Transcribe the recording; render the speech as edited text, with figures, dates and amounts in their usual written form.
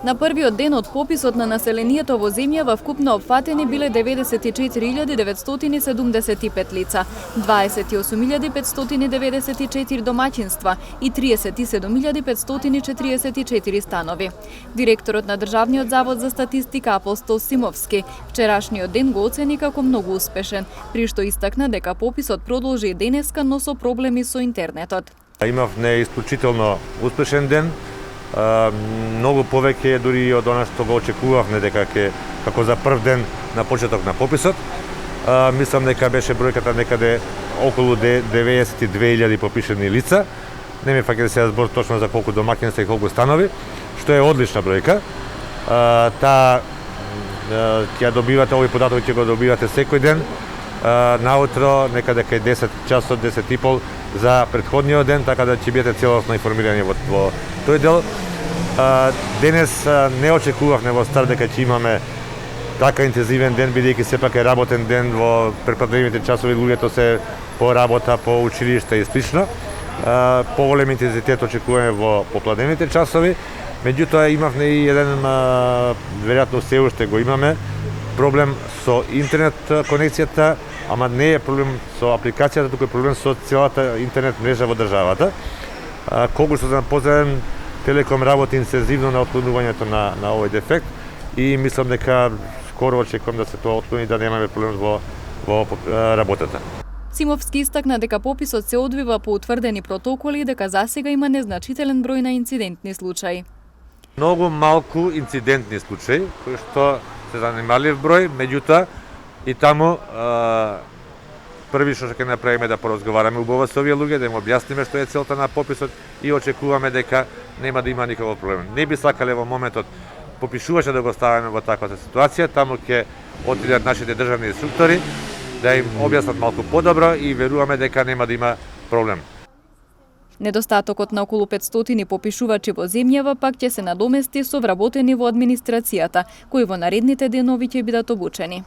На првиот ден од пописот на населението во земјава вкупно опфатени биле 94.975 лица, 28.594 домаќинства и 37.544 станови. Директорот на Државниот завод за статистика Апостол Симовски вчерашниот ден го оцени како многу успешен, при што истакна дека пописот продолжи и денеска, но со проблеми со интернетот. Имавме исклучително успешен ден. Многу повеќе дури од она што го очекувавме дека ќе како за прв ден на почеток на пописот. Мислам дека беше бројката некаде околу 92.000 попишени лица. Не ми фаќа да се збор точно за колку домаќинства и колку станови, што е одлична бројка. Ќе добивате овој податок, ќе го добивате секој ден. Наутро некаде кај 10 часот, 10:30 за претходниот ден, така да ќе бидете целосно информирани во тој дел. Денес не очекувавме во старт дека ќе имаме така интензивен ден, бидејќи сепак е работен ден во преподневните часови, луѓето се по работа, по училиште и слично. Поголем интензитет очекуваме во попладневните часови, меѓутоа имавме и еден, веројатно се уште го имаме, проблем со интернет конекцијата, ама не е проблем со апликацијата, туку е проблем со целата интернет мрежа во државата. Колку што знам позаен, Телеком работи интензивно на отклонувањето на овој дефект и мислам дека скоро очекувам да се тоа отклони, да немаме проблем во работата. Симовски истакна дека пописот се одвива по утврдени протоколи и дека засега има незначителен број на инцидентни случаи. Многу малку инцидентни случаи, кои што се занималив број, меѓутоа и таму први што ќе направиме да поразговараме убаво со овие луѓе, да им објасниме што е целта на пописот и очекуваме дека нема да има никаков проблем. Не би сакале во моментот попишувача да го ставиме во таквата ситуација, таму ќе отидат нашите државни инструктори да им објаснат малку подобро и веруваме дека нема да има проблем. Недостатокот на околу 500 попишувачи во земјава пак ќе се надомести со вработени во администрацијата, кои во наредните денови ќе бидат обучени.